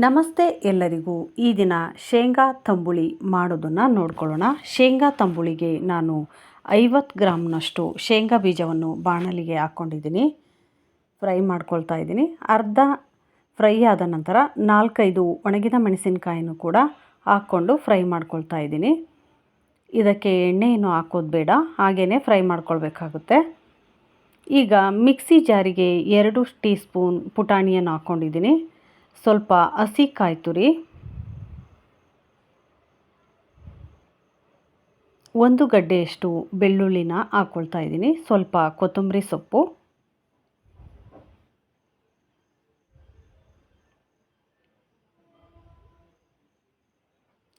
ನಮಸ್ತೆ ಎಲ್ಲರಿಗೂ. ಈ ದಿನ ಶೇಂಗಾ ತಂಬುಳಿ ಮಾಡೋದನ್ನು ನೋಡ್ಕೊಳ್ಳೋಣ. ಶೇಂಗಾ ತಂಬುಳಿಗೆ ನಾನು 50 ಗ್ರಾಮ್ನಷ್ಟು ಶೇಂಗಾ ಬೀಜವನ್ನು ಬಾಣಲಿಗೆ ಹಾಕ್ಕೊಂಡಿದ್ದೀನಿ. ಫ್ರೈ ಮಾಡ್ಕೊಳ್ತಾ ಇದ್ದೀನಿ. ಅರ್ಧ ಫ್ರೈ ಆದ ನಂತರ 4-5 ಒಣಗಿದ ಮೆಣಸಿನಕಾಯಿನೂ ಕೂಡ ಹಾಕ್ಕೊಂಡು ಫ್ರೈ ಮಾಡ್ಕೊಳ್ತಾ ಇದ್ದೀನಿ. ಇದಕ್ಕೆ ಎಣ್ಣೆ ಏನು ಹಾಕೋದು ಬೇಡ, ಹಾಗೇ ಫ್ರೈ ಮಾಡ್ಕೊಳ್ಬೇಕಾಗುತ್ತೆ. ಈಗ ಮಿಕ್ಸಿ ಜಾರಿಗೆ 2 ಟೀ ಸ್ಪೂನ್ ಪುಟಾಣಿಯನ್ನು ಹಾಕ್ಕೊಂಡಿದ್ದೀನಿ. ಸ್ವಲ್ಪ ಹಸಿ ಕಾಯಿ ತುರಿ, 1 ಗಡ್ಡೆಯಷ್ಟು ಬೆಳ್ಳುಳ್ಳಿನ ಹಾಕ್ಕೊಳ್ತಾ ಇದ್ದೀನಿ. ಸ್ವಲ್ಪ ಕೊತ್ತಂಬರಿ ಸೊಪ್ಪು,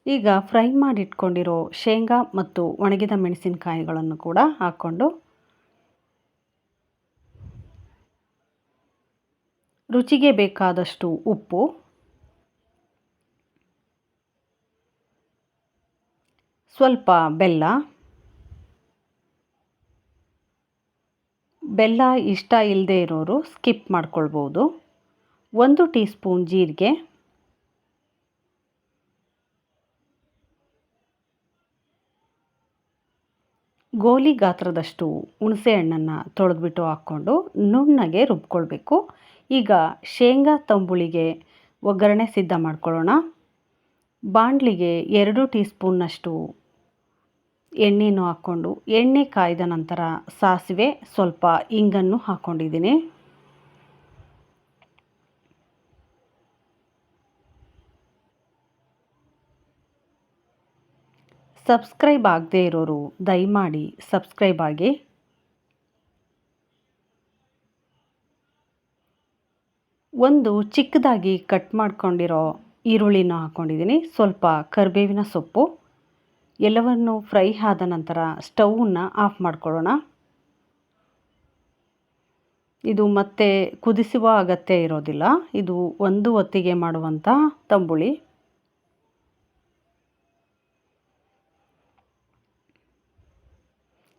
ಈಗ ಫ್ರೈ ಮಾಡಿಟ್ಕೊಂಡಿರೋ ಶೇಂಗಾ ಮತ್ತು ಒಣಗಿದ ಮೆಣಸಿನಕಾಯಿಗಳನ್ನು ಕೂಡ ಹಾಕ್ಕೊಂಡು ರುಚಿಗೆ ಬೇಕಾದಷ್ಟು ಉಪ್ಪು, ಸ್ವಲ್ಪ ಬೆಲ್ಲ ಇಷ್ಟ ಇಲ್ಲದೆ ಇರೋರು ಸ್ಕಿಪ್ ಮಾಡ್ಕೊಳ್ಬೋದು. 1 ಟೀ ಸ್ಪೂನ್ ಜೀರಿಗೆ, ಗೋಲಿ ಗಾತ್ರದಷ್ಟು ಹುಣಸೆ ಹಣ್ಣನ್ನು ತೊಳೆದ್ಬಿಟ್ಟು ಹಾಕ್ಕೊಂಡು ನುಣ್ಣಗೆ ರುಬ್ಕೊಳ್ಬೇಕು. ಈಗ ಶೇಂಗಾ ತಂಬುಳಿಗೆ ಒಗ್ಗರಣೆ ಸಿದ್ಧ ಮಾಡ್ಕೊಳ್ಳೋಣ. ಬಾಣಲಿಗೆ 2 ಟೀ ಸ್ಪೂನ್ನಷ್ಟು ಎಣ್ಣೆನೂ ಹಾಕ್ಕೊಂಡು ಎಣ್ಣೆ ಕಾಯ್ದ ನಂತರ ಸಾಸಿವೆ, ಸ್ವಲ್ಪ ಇಂಗನ್ನು ಹಾಕ್ಕೊಂಡಿದ್ದೀನಿ. ಸಬ್ಸ್ಕ್ರೈಬ್ ಆಗದೇ ಇರೋರು ದಯಮಾಡಿ ಸಬ್ಸ್ಕ್ರೈಬ್ ಆಗಿ. ಒಂದು ಚಿಕ್ಕದಾಗಿ ಕಟ್ ಮಾಡ್ಕೊಂಡಿರೋ ಈರುಳ್ಳಿನ ಹಾಕ್ಕೊಂಡಿದ್ದೀನಿ. ಸ್ವಲ್ಪ ಕರಿಬೇವಿನ ಸೊಪ್ಪು. ಎಲ್ಲವನ್ನು ಫ್ರೈ ಆದ ನಂತರ ಸ್ಟೌವನ್ನು ಆಫ್ ಮಾಡ್ಕೊಳ್ಳೋಣ. ಇದು ಮತ್ತೆ ಕುದಿಸುವ ಅಗತ್ಯ ಇರೋದಿಲ್ಲ. ಇದು ಒಂದು ಹೊತ್ತಿಗೆ ಮಾಡುವಂಥ ತಂಬುಳಿ.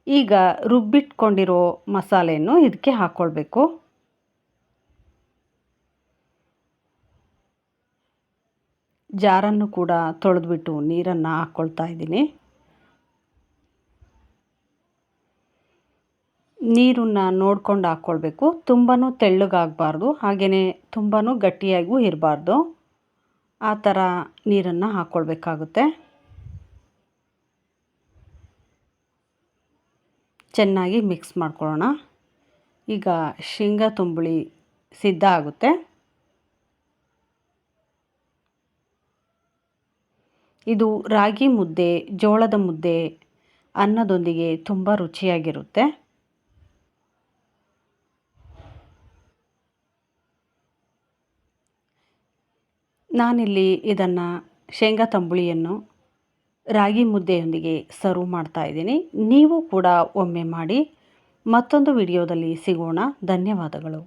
ಈಗ ರುಬ್ಬಿಟ್ಕೊಂಡಿರೋ ಮಸಾಲೆಯನ್ನು ಇದಕ್ಕೆ ಹಾಕ್ಕೊಳ್ಬೇಕು. ಜಾರನ್ನು ಕೂಡ ತೊಳೆದ್ಬಿಟ್ಟು ನೀರನ್ನು ಹಾಕ್ಕೊಳ್ತಾ ಇದ್ದೀನಿ. ನೀರನ್ನು ನೋಡ್ಕೊಂಡು ಹಾಕ್ಕೊಳ್ಬೇಕು. ತುಂಬಾ ತೆಳ್ಳಗಾಗಬಾರ್ದು, ಹಾಗೆಯೇ ತುಂಬಾ ಗಟ್ಟಿಯಾಗೂ ಇರಬಾರ್ದು. ಆ ಥರ ನೀರನ್ನು ಹಾಕ್ಕೊಳ್ಬೇಕಾಗುತ್ತೆ. ಚೆನ್ನಾಗಿ ಮಿಕ್ಸ್ ಮಾಡ್ಕೊಳ್ಳೋಣ. ಈಗ ಶೇಂಗಾ ತಂಬುಳಿ ಸಿದ್ಧ ಆಗುತ್ತೆ. ಇದು ರಾಗಿ ಮುದ್ದೆ, ಜೋಳದ ಮುದ್ದೆ, ಅನ್ನದೊಂದಿಗೆ ತುಂಬ ರುಚಿಯಾಗಿರುತ್ತೆ. ನಾನಿಲ್ಲಿ ಇದನ್ನು ಶೇಂಗಾ ತಂಬುಳಿಯನ್ನು ರಾಗಿ ಮುದ್ದೆಯೊಂದಿಗೆ ಸರ್ವ್ ಮಾಡ್ತಾ ಇದ್ದೀನಿ. ನೀವು ಕೂಡ ಒಮ್ಮೆ ಮಾಡಿ. ಮತ್ತೊಂದು ವಿಡಿಯೋದಲ್ಲಿ ಸಿಗೋಣ. ಧನ್ಯವಾದಗಳು.